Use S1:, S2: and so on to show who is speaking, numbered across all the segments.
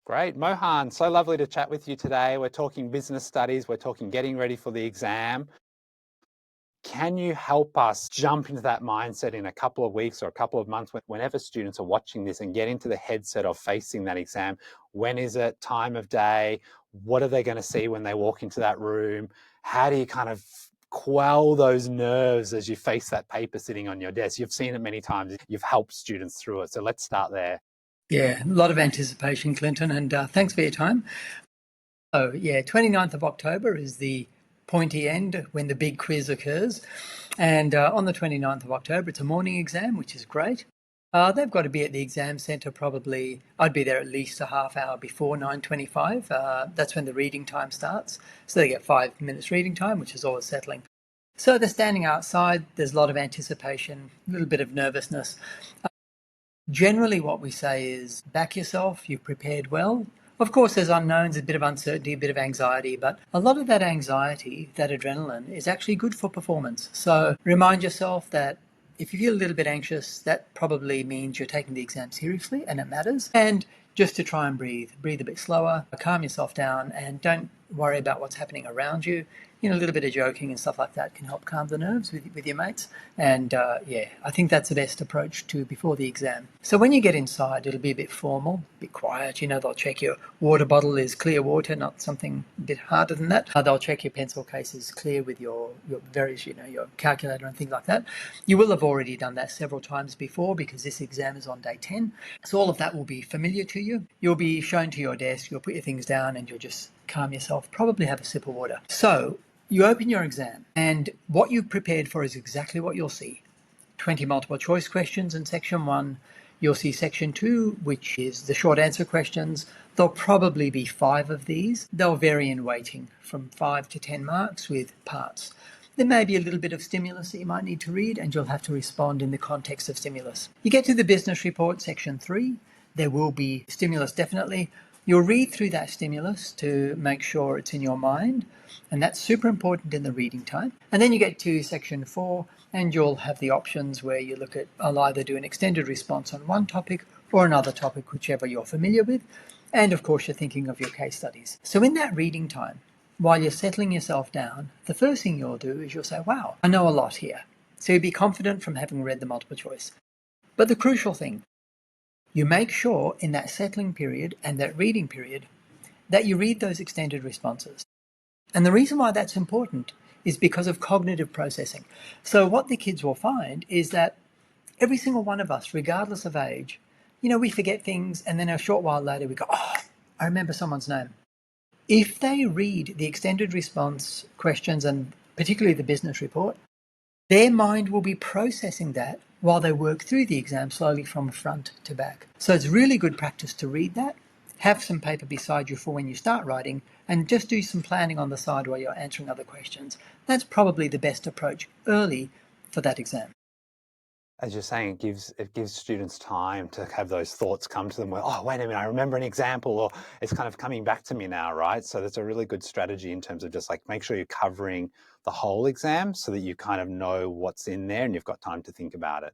S1: Great. Mohan, so lovely to chat with you today. We're talking business studies. We're talking getting ready for the exam. Can you help us jump into that mindset in a couple of weeks or a couple of months whenever students are watching this and get into the headset of facing that exam? When is it? Time of day? What are they going to see when they walk into that room? How do you kind of quell those nerves as you face that paper sitting on your desk? You've seen it many times. You've helped students through it. So let's start there.
S2: Yeah, a lot of anticipation, Clinton, and thanks for your time. Oh, yeah, 29th of October is the pointy end when the big quiz occurs. And on the 29th of October, it's a morning exam, which is great. They've got to be at the exam centre probably, I'd be there at least a half hour before 9:25. That's when the reading time starts. So they get 5 minutes reading time, which is always settling. So they're standing outside, there's a lot of anticipation, a little bit of nervousness. Generally, what we say is back yourself, you've prepared well. Of course, there's unknowns, a bit of uncertainty, a bit of anxiety, but a lot of that anxiety, that adrenaline, is actually good for performance. So remind yourself that if you feel a little bit anxious, that probably means you're taking the exam seriously and it matters. And just to try and breathe a bit slower, calm yourself down, and don't worry about what's happening around you. A little bit of joking and stuff like that can help calm the nerves with your mates. And I think that's the best approach to before the exam. So when you get inside, it'll be a bit formal, a bit quiet. They'll check your water bottle is clear water, not something a bit harder than that. They'll check your pencil case is clear with your various, your calculator and things like that. You will have already done that several times before because this exam is on day 10. So all of that will be familiar to you. You'll be shown to your desk, you'll put your things down and you'll just calm yourself, probably have a sip of water. So you open your exam and what you've prepared for is exactly what you'll see. 20 multiple choice questions in section 1. You'll see section 2, which is the short answer questions. There'll probably be 5 of these. They'll vary in weighting from 5 to 10 marks with parts. There may be a little bit of stimulus that you might need to read and you'll have to respond in the context of stimulus. You get to the business report, section 3. There will be stimulus definitely. You'll read through that stimulus to make sure it's in your mind, and that's super important in the reading time. And then you get to section 4, and you'll have the options where you look at, I'll either do an extended response on one topic or another topic, whichever you're familiar with. And of course, you're thinking of your case studies. So in that reading time, while you're settling yourself down, the first thing you'll do is you'll say, wow, I know a lot here. So you'll be confident from having read the multiple choice. But the crucial thing, you make sure in that settling period and that reading period that you read those extended responses. And the reason why that's important is because of cognitive processing. So what the kids will find is that every single one of us, regardless of age, we forget things and then a short while later we go, oh, I remember someone's name. If they read the extended response questions and particularly the business report, their mind will be processing that while they work through the exam slowly from front to back. So it's really good practice to read that, have some paper beside you for when you start writing, and just do some planning on the side while you're answering other questions. That's probably the best approach early for that exam.
S1: As you're saying, it gives students time to have those thoughts come to them where, oh, wait a minute, I remember an example, or it's kind of coming back to me now, right? So that's a really good strategy in terms of just like make sure you're covering the whole exam so that you kind of know what's in there and you've got time to think about it.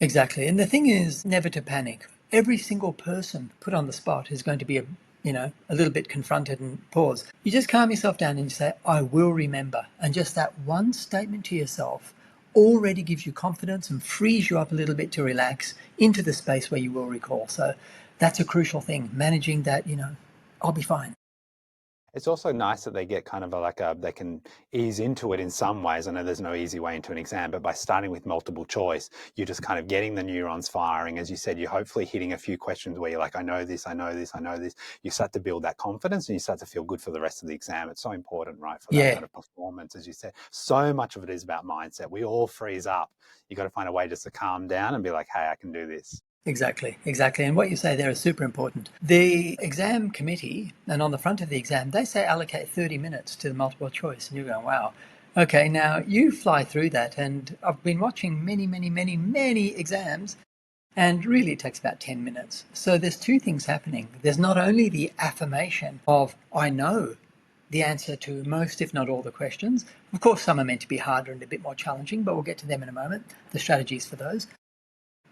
S2: Exactly. And the thing is never to panic. Every single person put on the spot is going to be a little bit confronted and pause. You just calm yourself down and you say, I will remember. And just that one statement to yourself already gives you confidence and frees you up a little bit to relax into the space where you will recall. So that's a crucial thing, managing that, I'll be fine.
S1: It's also nice that they get kind of they can ease into it in some ways. I know there's no easy way into an exam, but by starting with multiple choice, you're just kind of getting the neurons firing. As you said, you're hopefully hitting a few questions where you're like, I know this, I know this, I know this. You start to build that confidence and you start to feel good for the rest of the exam. It's so important, right, for that kind of performance. As you said, so much of it is about mindset. We all freeze up. You got to find a way just to calm down and be like, hey, I can do this.
S2: Exactly. And what you say there is super important. The exam committee, and on the front of the exam, they say allocate 30 minutes to the multiple choice. And you're going, wow. Okay, now you fly through that. And I've been watching many exams, and really it takes about 10 minutes. So there's two things happening. There's not only the affirmation of, I know the answer to most, if not all, the questions. Of course, some are meant to be harder and a bit more challenging, but we'll get to them in a moment, the strategies for those.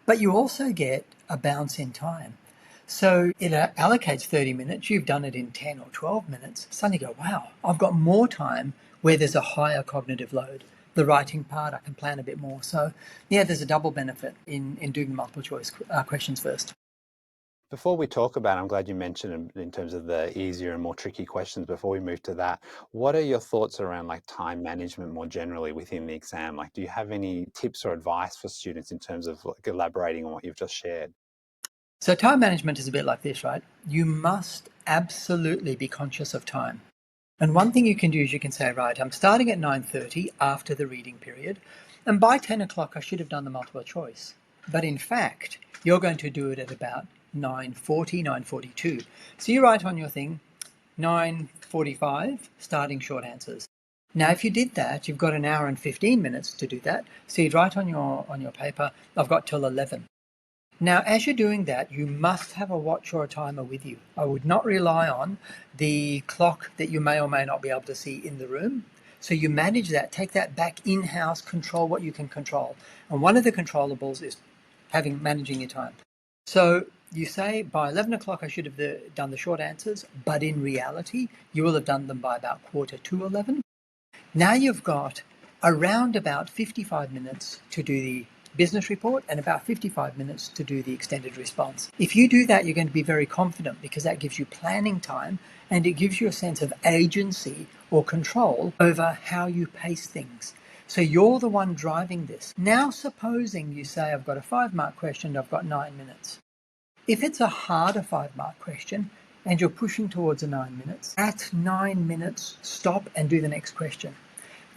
S2: But you also get a bounce in time. So it allocates 30 minutes. You've done it in 10 or 12 minutes. Suddenly you go, wow, I've got more time where there's a higher cognitive load. The writing part, I can plan a bit more. So yeah, there's a double benefit in doing multiple choice questions first.
S1: Before we talk about, I'm glad you mentioned in terms of the easier and more tricky questions. Before we move to that, what are your thoughts around like time management more generally within the exam? Like, do you have any tips or advice for students in terms of like elaborating on what you've just shared?
S2: So time management is a bit like this, right? You must absolutely be conscious of time. And one thing you can do is you can say, right, I'm starting at 9:30 after the reading period, and by 10 o'clock I should have done the multiple choice. But in fact, you're going to do it at about 9:40, 9:42. So you write on your thing, 9:45, starting short answers. Now, if you did that, you've got an hour and 15 minutes to do that. So you'd write on your paper, I've got till 11. Now, as you're doing that, you must have a watch or a timer with you. I would not rely on the clock that you may or may not be able to see in the room. So you manage that, take that back in-house, control what you can control. And one of the controllables is managing your time. So you say by 11 o'clock I should have done the short answers, but in reality, you will have done them by about quarter to 11. Now you've got around about 55 minutes to do the business report and about 55 minutes to do the extended response. If you do that, you're going to be very confident because that gives you planning time and it gives you a sense of agency or control over how you pace things. So you're the one driving this. Now, supposing you say, I've got a 5-mark question, I've got 9 minutes. If it's a harder 5-mark question and you're pushing towards a 9 minutes, at 9 minutes, stop and do the next question.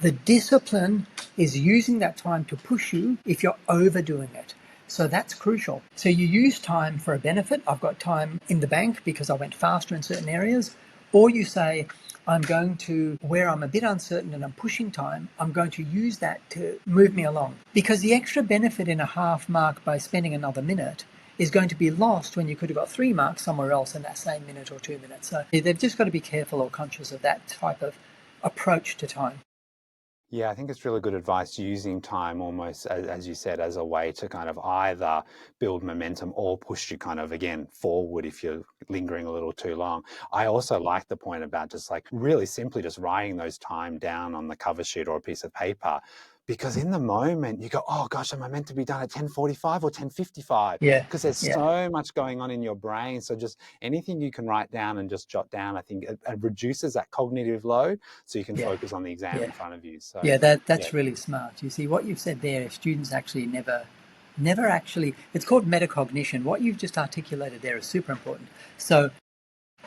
S2: The discipline is using that time to push you if you're overdoing it. So that's crucial. So you use time for a benefit. I've got time in the bank because I went faster in certain areas. Or you say, I'm going to, where I'm a bit uncertain and I'm pushing time, I'm going to use that to move me along. Because the extra benefit in a half mark by spending another minute is going to be lost when you could have got 3 marks somewhere else in that same minute or 2 minutes. So they've just got to be careful or conscious of that type of approach to time.
S1: Yeah, I think it's really good advice using time almost, as you said, as a way to kind of either build momentum or push you kind of, again, forward if you're lingering a little too long. I also like the point about just like really simply just writing those time down on the cover sheet or a piece of paper. Because in the moment you go, oh gosh, am I meant to be done at 10:45 or 10:55?
S2: Yeah,
S1: Because there's
S2: yeah,
S1: so much going on in your brain. So just anything you can write down and just jot down, I think it reduces that cognitive load so you can
S2: yeah,
S1: focus on the exam
S2: yeah.
S1: in front of you. So
S2: Yeah,
S1: yeah,
S2: that's really smart. You see, what you've said there, students actually never actually, it's called metacognition. What you've just articulated there is super important. So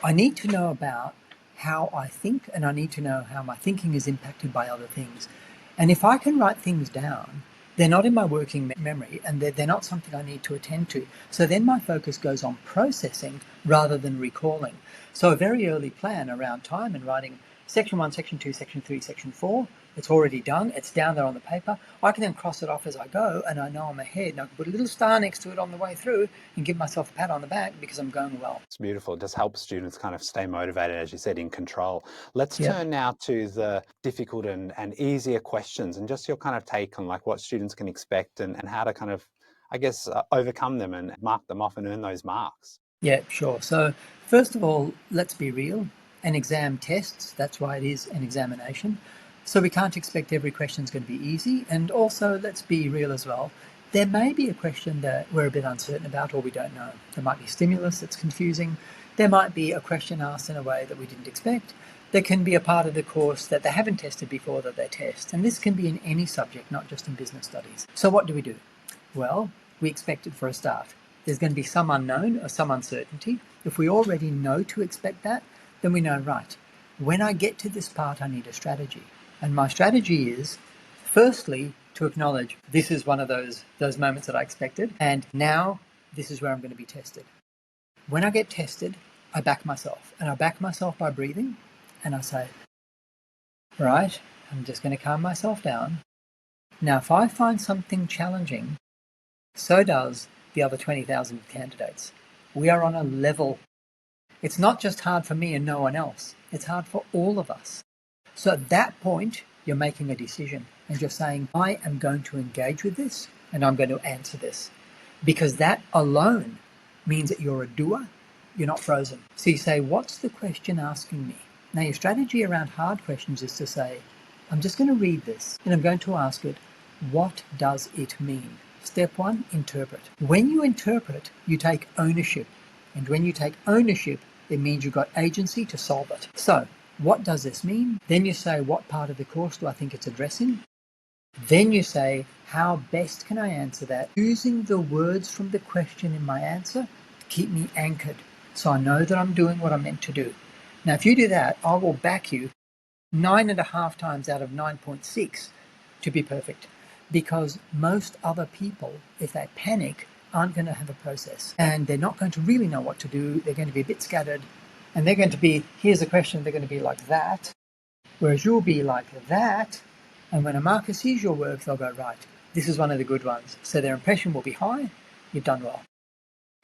S2: I need to know about how I think, and I need to know how my thinking is impacted by other things. And if I can write things down, they're not in my working memory and they're not something I need to attend to. So then my focus goes on processing rather than recalling. So a very early plan around time and writing section 1, section 2, section 3, section 4. It's already done. It's down there on the paper. I can then cross it off as I go and I know I'm ahead. And I can put a little star next to it on the way through and give myself a pat on the back because I'm going well.
S1: it's beautiful. It just helps students kind of stay motivated, as you said, in control. Let's
S2: Yep.
S1: turn now to the difficult and easier questions and just your kind of take on like what students can expect and how to kind of, I guess, overcome them and mark them off and earn those marks.
S2: Yeah, sure. So first of all, let's be real. An exam tests, that's why it is an examination. So we can't expect every question is going to be easy. And also, let's be real as well. There may be a question that we're a bit uncertain about or we don't know. There might be stimulus that's confusing. There might be a question asked in a way that we didn't expect. There can be a part of the course that they haven't tested before that they test. And this can be in any subject, not just in business studies. So what do? Well, we expect it for a start. There's going to be some unknown or some uncertainty. If we already know to expect that, then we know, right, when I get to this part, I need a strategy. And my strategy is, firstly, to acknowledge this is one of those moments that I expected, and now this is where I'm going to be tested. When I get tested, I back myself, and I back myself by breathing, and I say, right, I'm just going to calm myself down. Now, if I find something challenging, so does the other 20,000 candidates. We are on a level. It's not just hard for me and no one else. It's hard for all of us. So at that point, you're making a decision and you're saying, I am going to engage with this and I'm going to answer this. Because that alone means that you're a doer, you're not frozen. So you say, what's the question asking me? Now, your strategy around hard questions is to say, I'm just going to read this and I'm going to ask it, what does it mean? Step one, interpret. When you interpret, you take ownership. And when you take ownership, it means you've got agency to solve it. So, what does this mean? Then you say, what part of the course do I think it's addressing? Then you say, how best can I answer that? Using the words from the question in my answer to keep me anchored so I know that I'm doing what I'm meant to do. Now, if you do that, I will back you 9.5 times out of 9.6 to be perfect. Because most other people, if they panic, aren't going to have a process. And they're not going to really know what to do. They're going to be a bit scattered. And they're going to be, here's a question, they're going to be like that. Whereas you'll be like that. And when a marker sees your work, they'll go, right, this is one of the good ones. So their impression will be high. You've done well.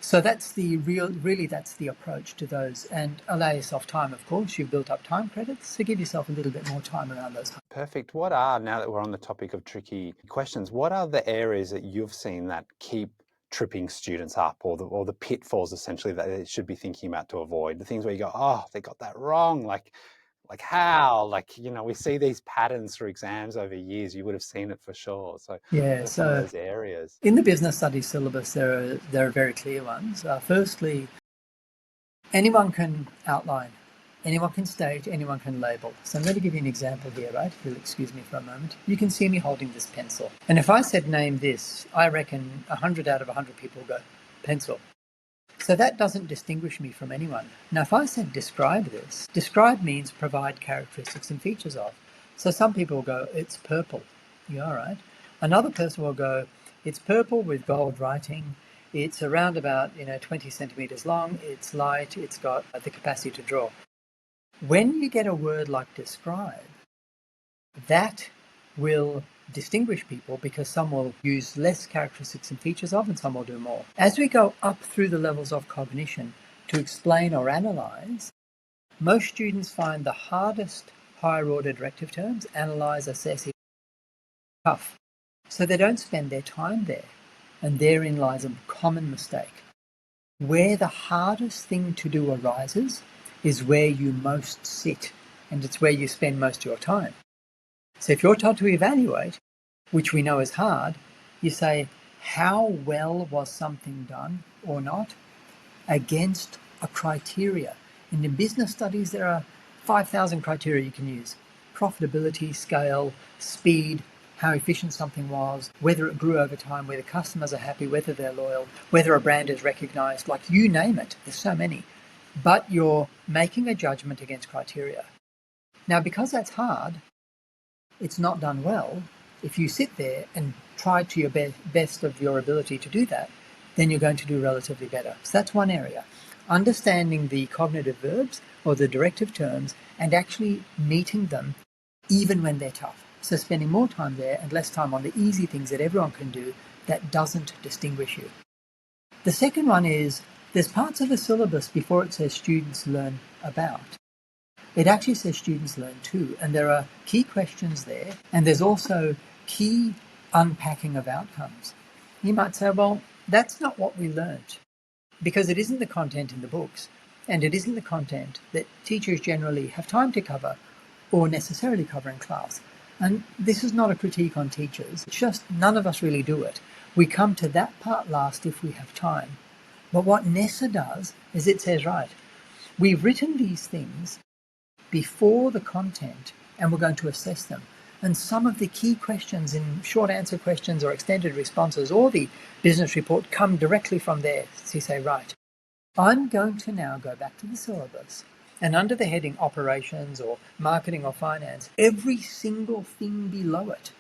S2: So that's that's the approach to those. And allow yourself time, of course. You've built up time credits, so give yourself a little bit more time around those.
S1: Perfect. What are, now that we're on the topic of tricky questions, what are the areas that you've seen that keep tripping students up, or the pitfalls essentially that they should be thinking about to avoid? The things where you go, oh, they got that wrong, like how? Like, we see these patterns through exams over years. You would have seen it for sure. So
S2: Yeah,
S1: what are some of those areas?
S2: In the business studies syllabus, there are very clear ones. Firstly, anyone can outline, anyone can state, anyone can label. So I'm going to give you an example here, right? If you'll excuse me for a moment. You can see me holding this pencil. And if I said name this, I reckon 100 out of 100 people go, pencil. So that doesn't distinguish me from anyone. Now, if I said describe this, describe means provide characteristics and features of. So some people will go, it's purple. Yeah, all right. Another person will go, it's purple with gold writing. It's around about 20 centimeters long. It's light. It's got the capacity to draw. When you get a word like describe, that will distinguish people because some will use less characteristics and features of, and some will do more. As we go up through the levels of cognition to explain or analyze, most students find the hardest higher order directive terms, analyze, assess, tough. So they don't spend their time there. And therein lies a common mistake. Where the hardest thing to do arises is where you most sit, and it's where you spend most of your time. So if you're told to evaluate, which we know is hard, you say, how well was something done or not against a criteria? And in business studies, there are 5,000 criteria you can use. Profitability, scale, speed, how efficient something was, whether it grew over time, whether customers are happy, whether they're loyal, whether a brand is recognized, like you name it, there's so many. But you're making a judgment against criteria. Now, because that's hard, it's not done well. If you sit there and try to your best of your ability to do that, then you're going to do relatively better. So that's one area. Understanding the cognitive verbs or the directive terms and actually meeting them even when they're tough. So spending more time there and less time on the easy things that everyone can do that doesn't distinguish you. The second one is there's parts of the syllabus before it says students learn about. It actually says students learn too, and there are key questions there, and there's also key unpacking of outcomes. You might say, well, that's not what we learnt, because it isn't the content in the books, and it isn't the content that teachers generally have time to cover or necessarily cover in class. And this is not a critique on teachers. It's just none of us really do it. We come to that part last if we have time. But what NESA does is it says, right, we've written these things before the content and we're going to assess them. And some of the key questions in short answer questions or extended responses or the business report come directly from there. So you say, right, I'm going to now go back to the syllabus. And under the heading operations or marketing or finance, every single thing below it,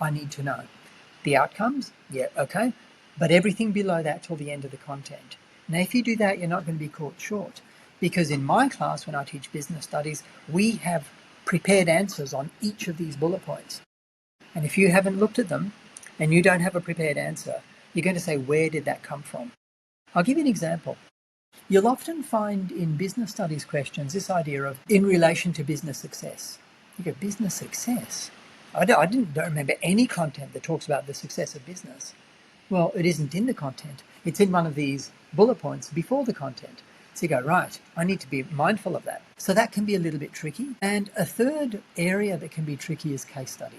S2: I need to know. The outcomes, yeah, okay. But everything below that till the end of the content. Now, if you do that, you're not going to be caught short. Because in my class, when I teach business studies, we have prepared answers on each of these bullet points. And if you haven't looked at them and you don't have a prepared answer, you're going to say, where did that come from? I'll give you an example. You'll often find in business studies questions this idea of in relation to business success. You go, business success? I don't remember any content that talks about the success of business. Well, it isn't in the content. It's in one of these bullet points before the content. So you go, right, I need to be mindful of that. So that can be a little bit tricky. And a third area that can be tricky is case study.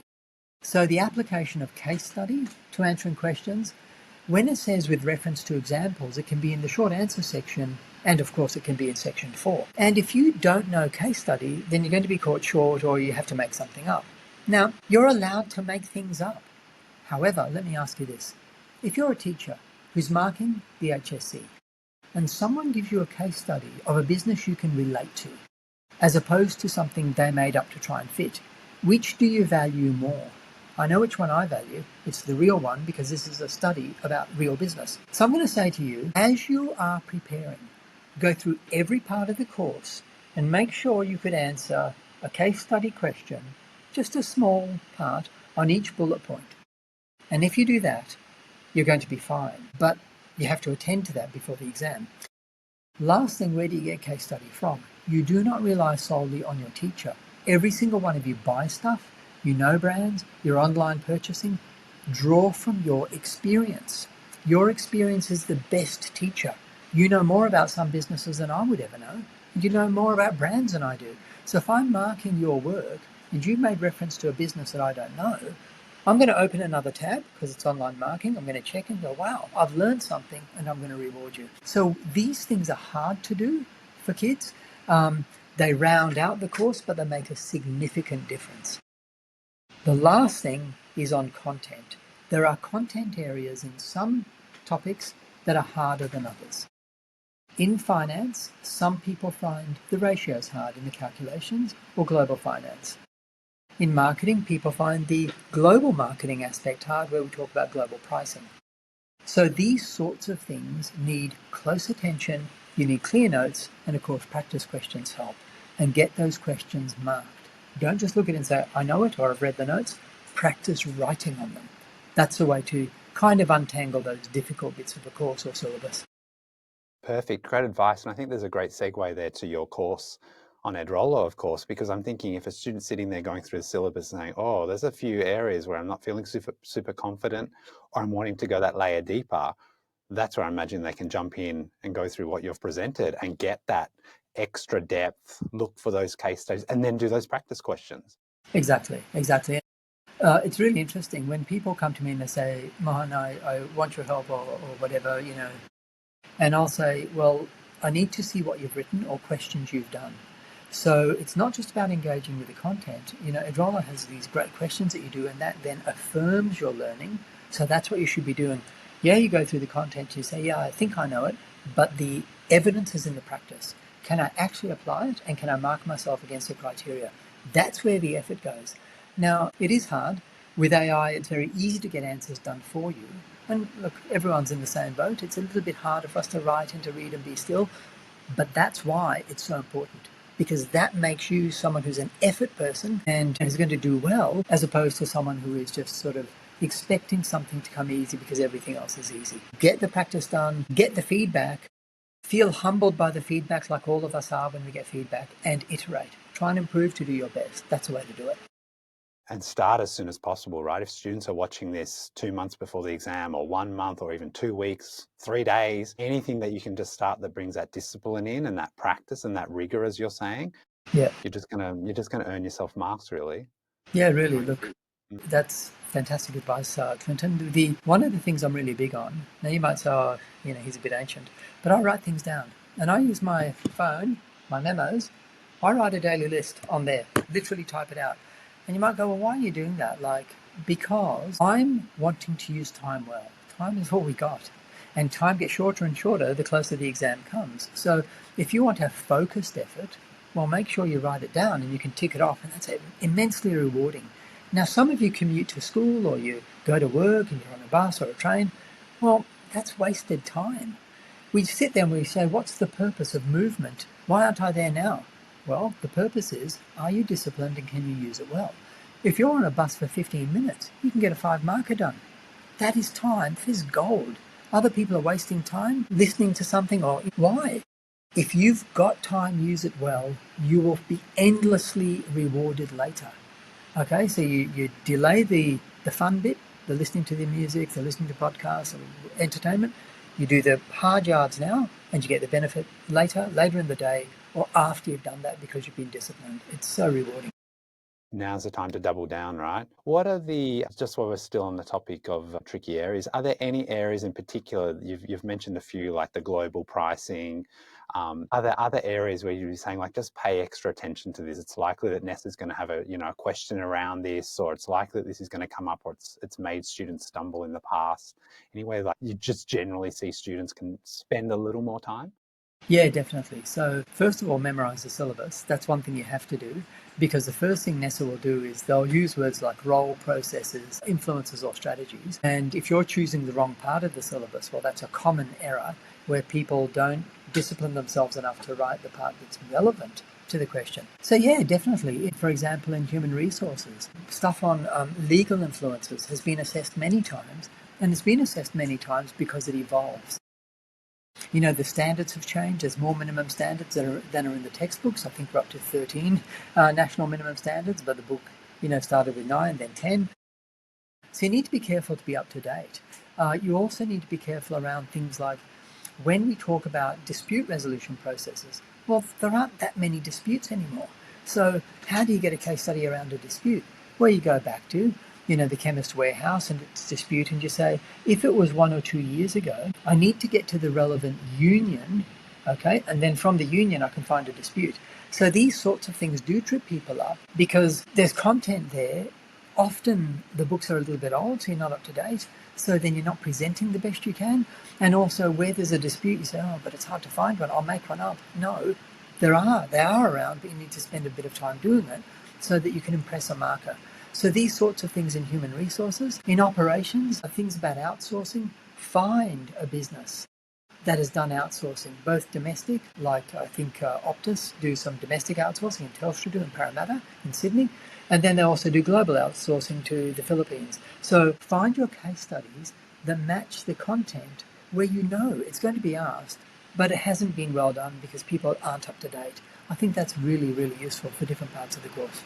S2: So the application of case study to answering questions, when it says with reference to examples, it can be in the short answer section, and of course it can be in section 4. And if you don't know case study, then you're going to be caught short or you have to make something up. Now, you're allowed to make things up. However, let me ask you this. If you're a teacher who's marking the HSC and someone gives you a case study of a business you can relate to, as opposed to something they made up to try and fit, which do you value more? I know which one I value. It's the real one because this is a study about real business. So I'm going to say to you, as you are preparing, go through every part of the course and make sure you could answer a case study question, just a small part on each bullet point. And if you do that, you're going to be fine. But you have to attend to that before the exam. Last thing, where do you get case study from? You do not rely solely on your teacher. Every single one of you buy stuff, you know brands, you're online purchasing. Draw from your experience. Your experience is the best teacher. You know more about some businesses than I would ever know. And you know more about brands than I do. So if I'm marking your work and you've made reference to a business that I don't know, I'm going to open another tab because it's online marking. I'm going to check and go, wow, I've learned something, and I'm going to reward you. So these things are hard to do for kids. They round out the course, but they make a significant difference. The last thing is on content. There are content areas in some topics that are harder than others. In finance, some people find the ratios hard in the calculations or global finance. In marketing, people find the global marketing aspect hard, where we talk about global pricing. So these sorts of things need close attention, you need clear notes, and of course practice questions help. And get those questions marked. Don't just look at it and say, I know it, or I've read the notes. Practice writing on them. That's a way to kind of untangle those difficult bits of the course or syllabus.
S1: Perfect, great advice. And I think there's a great segue there to your course on Edrolo, of course, because I'm thinking if a student's sitting there going through the syllabus saying, oh, there's a few areas where I'm not feeling super confident, or I'm wanting to go that layer deeper, that's where I imagine they can jump in and go through what you've presented and get that extra depth, look for those case studies, and then do those practice questions.
S2: Exactly. It's really interesting when people come to me and they say, Mohan, I want your help or whatever, and I'll say, well, I need to see what you've written or questions you've done. So it's not just about engaging with the content. Edrolo has these great questions that you do, and that then affirms your learning. So that's what you should be doing. Yeah, you go through the content, you say, yeah, I think I know it, but the evidence is in the practice. Can I actually apply it, and can I mark myself against the criteria? That's where the effort goes. Now, it is hard. With AI, it's very easy to get answers done for you. And look, everyone's in the same boat. It's a little bit harder for us to write and to read and be still. But that's why it's so important, because that makes you someone who's an effort person and is going to do well, as opposed to someone who is just sort of expecting something to come easy because everything else is easy. Get the practice done, get the feedback, feel humbled by the feedback like all of us are when we get feedback, and iterate. Try and improve to do your best. That's the way to do it.
S1: And start as soon as possible, right? If students are watching this 2 months before the exam, or 1 month, or even 2 weeks, 3 days, anything that you can just start that brings that discipline in and that practice and that rigor, as you're saying,
S2: Yeah.
S1: you're just gonna earn yourself marks, really.
S2: Yeah, really. Look, that's fantastic advice, Clinton. One of the things I'm really big on, now you might say, oh, he's a bit ancient, but I write things down. And I use my phone, my memos. I write a daily list on there, literally type it out. And you might go, well, why are you doing that? Because I'm wanting to use time well. Time is all we got. And time gets shorter and shorter the closer the exam comes. So if you want to have focused effort, well, make sure you write it down and you can tick it off. And that's immensely rewarding. Now, some of you commute to school or you go to work and you're on a bus or a train. Well, that's wasted time. We sit there and we say, what's the purpose of movement? Why aren't I there now? Well, the purpose is, are you disciplined and can you use it well? If you're on a bus for 15 minutes, you can get a 5-marker done. That is time. That is gold. Other people are wasting time listening to something. Or why? If you've got time, use it well. You will be endlessly rewarded later. Okay, so you delay the fun bit they're listening to the music, they're listening to podcasts or entertainment. You do the hard yards now and you get the benefit later in the day or after you've done that because you've been disciplined. It's so rewarding.
S1: Now's the time to double down, right? What are just while we're still on the topic of tricky areas, are there any areas in particular, you've mentioned a few, like the global pricing, are there other areas where you'd be saying, like, just pay extra attention to this? It's likely that NESA's going to have a question around this, or it's likely that this is going to come up, or it's made students stumble in the past. Anyway, like you just generally see students can spend a little more time?
S2: Yeah, definitely. So first of all, memorize the syllabus. That's one thing you have to do, because the first thing NESA will do is they'll use words like role, processes, influences, or strategies. And if you're choosing the wrong part of the syllabus, well, that's a common error where people don't discipline themselves enough to write the part that's relevant to the question. So yeah, definitely. For example, in human resources, stuff on legal influences has been assessed many times, and it's been assessed many times because it evolves. The standards have changed. There's more minimum standards than are in the textbooks. I think we're up to 13 national minimum standards, but the book, started with 9, then 10. So you need to be careful to be up to date. You also need to be careful around things like when we talk about dispute resolution processes, well, there aren't that many disputes anymore. So how do you get a case study around a dispute? Well, you go back to the Chemist Warehouse and its dispute, and you say, if it was 1 or 2 years ago, I need to get to the relevant union, okay? And then from the union, I can find a dispute. So these sorts of things do trip people up because there's content there. Often the books are a little bit old, so you're not up to date. So then you're not presenting the best you can. And also where there's a dispute, you say, oh, but it's hard to find one. I'll make one up. No, they are around, but you need to spend a bit of time doing it so that you can impress a marker. So these sorts of things in human resources. In operations, things about outsourcing. Find a business that has done outsourcing, both domestic, like I think Optus do some domestic outsourcing, and Telstra do in Parramatta in Sydney, and then they also do global outsourcing to the Philippines. So find your case studies that match the content where it's going to be asked, but it hasn't been well done because people aren't up to date. I think that's really, really useful for different parts of the course.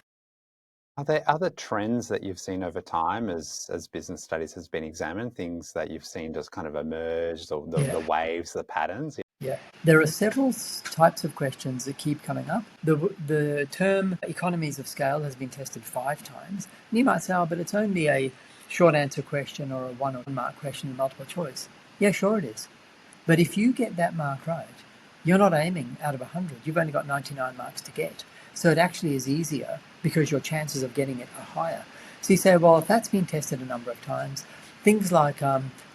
S1: Are there other trends that you've seen over time as business studies has been examined, things that you've seen just kind of emerged, or the waves, the patterns?
S2: Yeah, there are several types of questions that keep coming up. The term economies of scale has been tested 5 times. And you might say, oh, but it's only a short answer question or a 1 or 2 mark question in multiple choice. Yeah, sure it is. But if you get that mark right, you're not aiming out of 100. You've only got 99 marks to get. So it actually is easier because your chances of getting it are higher. So you say, well, if that's been tested a number of times, things like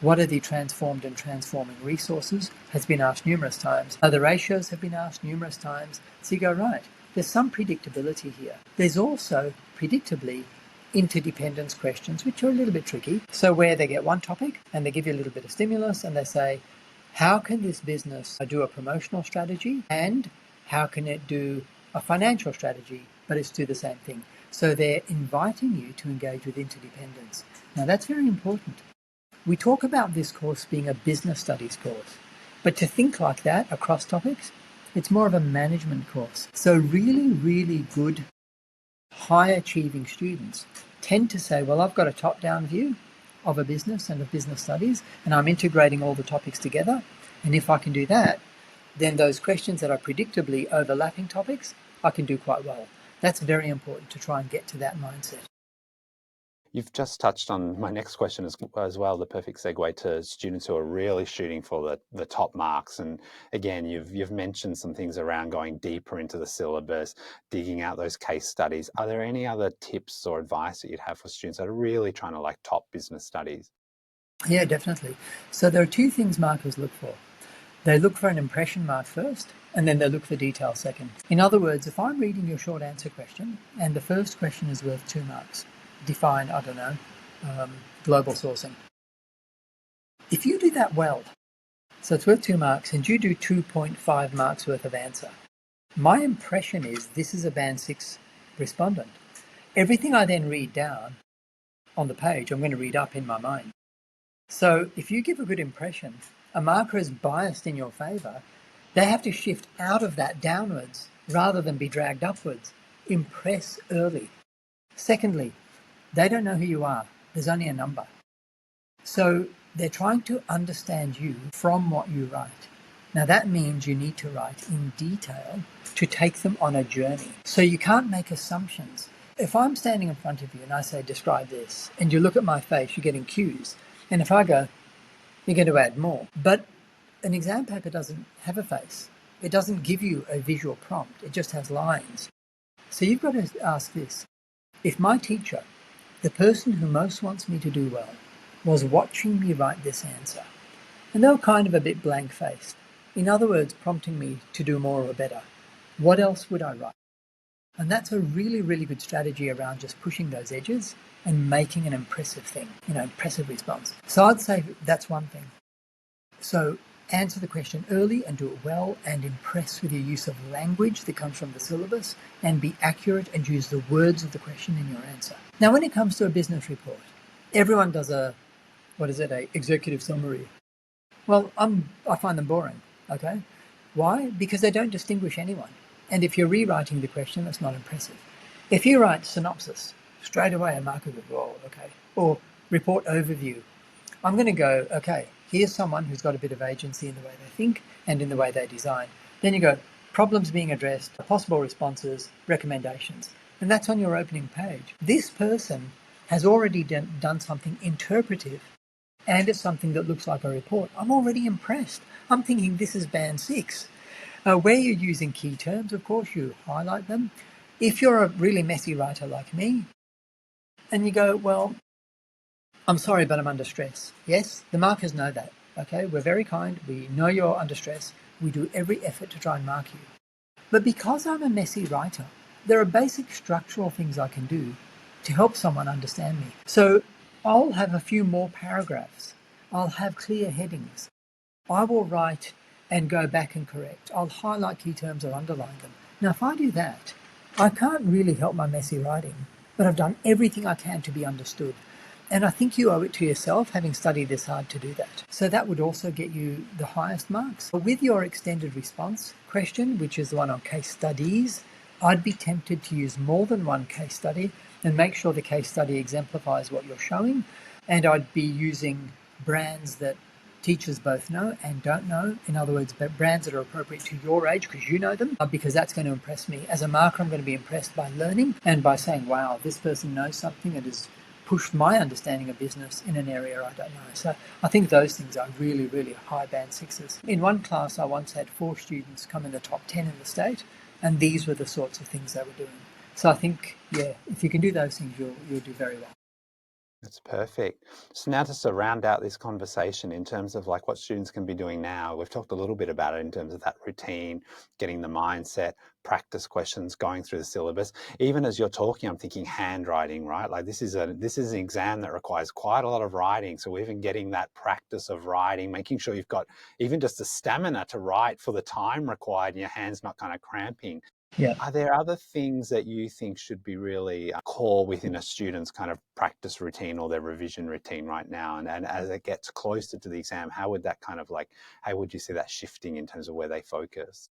S2: what are the transformed and transforming resources has been asked numerous times. Other ratios have been asked numerous times. So you go, right, there's some predictability here. There's also, predictably, interdependence questions, which are a little bit tricky. So where they get one topic and they give you a little bit of stimulus and they say, how can this business do a promotional strategy and how can it do a financial strategy, but it's do the same thing. So they're inviting you to engage with interdependence. Now that's very important. We talk about this course being a business studies course, but to think like that across topics, it's more of a management course. So really, really good, high achieving students tend to say, well, I've got a top-down view of a business and of business studies, and I'm integrating all the topics together. And if I can do that, then those questions that are predictably overlapping topics, I can do quite well. That's very important to try and get to that mindset.
S1: You've just touched on my next question as well, the perfect segue to students who are really shooting for the top marks. And again, you've mentioned some things around going deeper into the syllabus, digging out those case studies. Are there any other tips or advice that you'd have for students that are really trying to top business studies?
S2: Yeah, definitely. So there are 2 things markers look for. They look for an impression mark first, and then they look for detail second. In other words, if I'm reading your short answer question, and the first question is worth 2 marks, define, global sourcing. If you do that well, so it's worth 2 marks, and you do 2.5 marks worth of answer, my impression is this is a Band 6 respondent. Everything I then read down on the page, I'm going to read up in my mind. So if you give a good impression, a marker is biased in your favour, they have to shift out of that downwards rather than be dragged upwards. Impress early. Secondly, they don't know who you are. There's only a number. So they're trying to understand you from what you write. Now that means you need to write in detail to take them on a journey. So you can't make assumptions. If I'm standing in front of you and I say, describe this, and you look at my face, you're getting cues. And if I go, you're going to add more. But an exam paper doesn't have a face. It doesn't give you a visual prompt. It just has lines. So you've got to ask this. If my teacher, the person who most wants me to do well, was watching me write this answer, and they were kind of a bit blank-faced, in other words, prompting me to do more or better, what else would I write? And that's a really, really good strategy around just pushing those edges and making an impressive thing, impressive response. So I'd say that's one thing. So answer the question early and do it well, and impress with your use of language that comes from the syllabus, and be accurate and use the words of the question in your answer. Now, when it comes to a business report, everyone does a executive summary. Well, I find them boring, okay? Why? Because they don't distinguish anyone. And if you're rewriting the question, that's not impressive. If you write synopsis, straight away a marker goes, oh, okay. Or report overview. I'm going to go, okay, here's someone who's got a bit of agency in the way they think and in the way they design. Then you go, problems being addressed, possible responses, recommendations. And that's on your opening page. This person has already done something interpretive, and it's something that looks like a report. I'm already impressed. I'm thinking this is band 6. Where you're using key terms, of course, you highlight them. If you're a really messy writer like me, and you go, well, I'm sorry, but I'm under stress. Yes, the markers know that. Okay, we're very kind. We know you're under stress. We do every effort to try and mark you. But because I'm a messy writer, there are basic structural things I can do to help someone understand me. So I'll have a few more paragraphs. I'll have clear headings. I will write and go back and correct. I'll highlight key terms or underline them. Now, if I do that, I can't really help my messy writing, but I've done everything I can to be understood. And I think you owe it to yourself, having studied this hard, to do that. So that would also get you the highest marks. With your extended response question, which is the one on case studies, I'd be tempted to use more than one case study and make sure the case study exemplifies what you're showing. And I'd be using brands that teachers both know and don't know. In other words, brands that are appropriate to your age because you know them, because that's going to impress me. As a marker, I'm going to be impressed by learning and by saying, wow, this person knows something that has pushed my understanding of business in an area I don't know. So I think those things are really, really high band 6s. In one class, I once had 4 students come in the top 10 in the state, and these were the sorts of things they were doing. So I think, yeah, if you can do those things, you'll do very well.
S1: That's perfect. So now just to round out this conversation in terms of like what students can be doing now, we've talked a little bit about it in terms of that routine, getting the mindset, practice questions, going through the syllabus. Even as you're talking, I'm thinking handwriting, right? Like this is an exam that requires quite a lot of writing. So even getting that practice of writing, making sure you've got even just the stamina to write for the time required and your hand's not kind of cramping.
S2: Yeah.
S1: Are there other things that you think should be really core within a student's kind of practice routine or their revision routine right now? And as it gets closer to the exam, how would that kind of like, how would you see that shifting in terms of where they focus?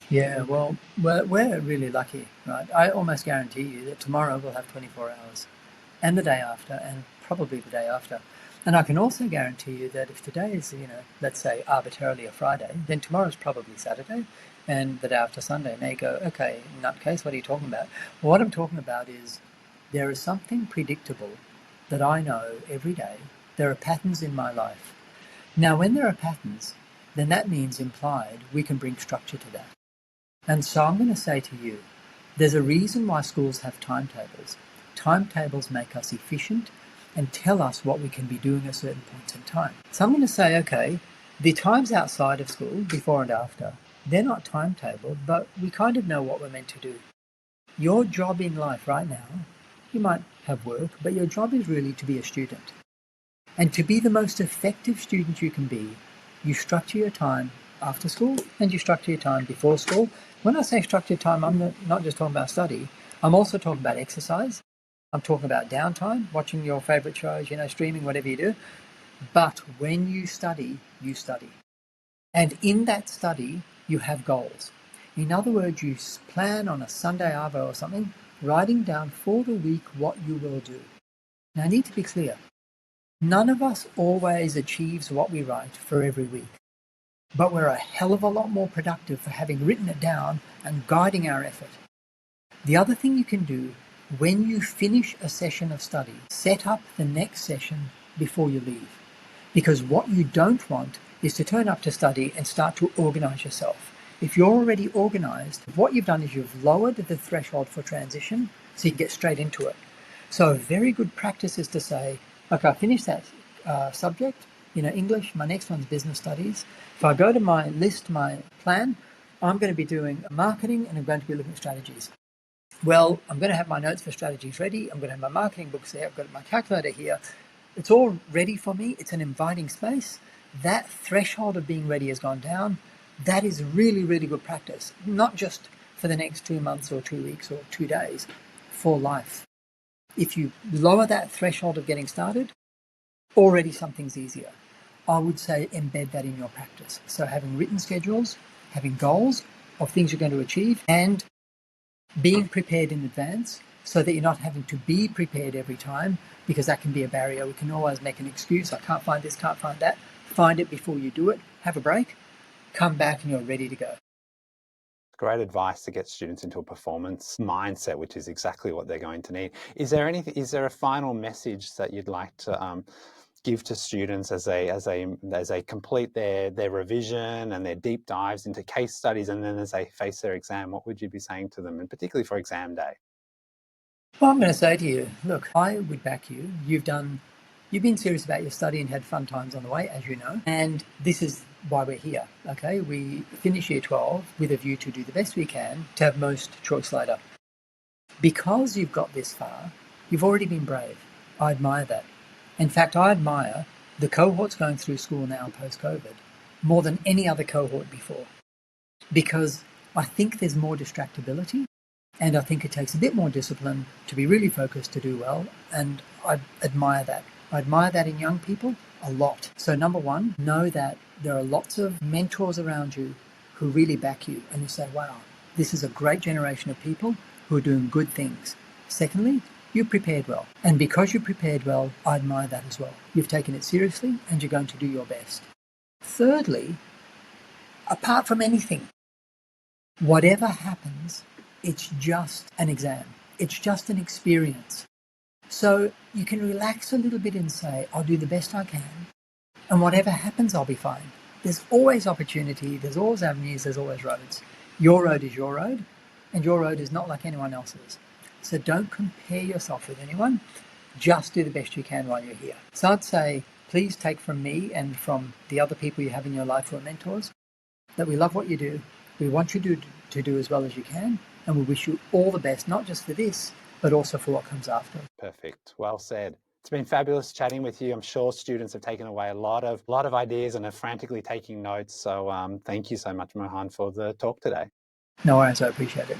S2: Yeah, well, we're really lucky, right? I almost guarantee you that tomorrow we'll have 24 hours, and the day after, and probably the day after. And I can also guarantee you that if today is, let's say arbitrarily a Friday, then tomorrow's probably Saturday, and the day after Sunday. Now you go, okay, in that case, what are you talking about? Well, what I'm talking about is there is something predictable that I know every day. There are patterns in my life. Now, when there are patterns, then that means implied we can bring structure to that. And so I'm going to say to you, there's a reason why schools have timetables. Timetables make us efficient and tell us what we can be doing at certain points in time. So I'm going to say, okay, the times outside of school, before and after, they're not timetabled, but we kind of know what we're meant to do. Your job in life right now, you might have work, but your job is really to be a student. And to be the most effective student you can be, you structure your time after school and you structure your time before school. When I say structured time, I'm not just talking about study. I'm also talking about exercise. I'm talking about downtime, watching your favorite shows, streaming, whatever you do. But when you study, you study. And in that study, you have goals. In other words, you plan on a Sunday arvo or something, writing down for the week what you will do. Now, I need to be clear. None of us always achieves what we write for every week, but we're a hell of a lot more productive for having written it down and guiding our effort. The other thing you can do when you finish a session of study, set up the next session before you leave. Because what you don't want is to turn up to study and start to organize yourself. If you're already organized, what you've done is you've lowered the threshold for transition so you can get straight into it. So a very good practice is to say, okay, I finished that subject, English, my next one's business studies. If I go to my list, my plan, I'm going to be doing marketing and I'm going to be looking at strategies. Well, I'm going to have my notes for strategies ready. I'm going to have my marketing books there. I've got my calculator here. It's all ready for me. It's an inviting space. That threshold of being ready has gone down. That is really, really good practice, not just for the next 2 months or 2 weeks or 2 days, for life. If you lower that threshold of getting started, already something's easier. I would say embed that in your practice. So having written schedules, having goals of things you're going to achieve, and being prepared in advance so that you're not having to be prepared every time, because that can be a barrier. We can always make an excuse. I can't find this, can't find that. Find it before you do it. Have a break. Come back and you're ready to go.
S1: Great advice to get students into a performance mindset, which is exactly what they're going to need. Is there a final message that you'd like to give to students as they complete their revision and their deep dives into case studies, and then as they face their exam? What would you be saying to them, and particularly for exam day?
S2: Well, I'm going to say to you, look, I would back you. You've been serious about your study and had fun times on the way, as you know, and this is why we're here, okay? We finish year 12 with a view to do the best we can to have most choice later. Because you've got this far, you've already been brave. I admire that. In fact, I admire the cohorts going through school now post-COVID more than any other cohort before, because I think there's more distractibility, and I think it takes a bit more discipline to be really focused to do well, and I admire that. I admire that in young people a lot. So number one, know that there are lots of mentors around you who really back you, and you say, wow, this is a great generation of people who are doing good things. Secondly, you prepared well. And because you prepared well, I admire that as well. You've taken it seriously and you're going to do your best. Thirdly, apart from anything, whatever happens, it's just an exam. It's just an experience. So you can relax a little bit and say, I'll do the best I can. And whatever happens, I'll be fine. There's always opportunity. There's always avenues. There's always roads. Your road is your road, and your road is not like anyone else's. So don't compare yourself with anyone. Just do the best you can while you're here. So I'd say, please take from me and from the other people you have in your life who are mentors that we love what you do. We want you to do as well as you can. And we wish you all the best, not just for this, but also for what comes after.
S1: Perfect. Well said. It's been fabulous chatting with you. I'm sure students have taken away a lot of ideas and are frantically taking notes. So thank you so much, Mohan, for the talk today.
S2: No worries, I appreciate it.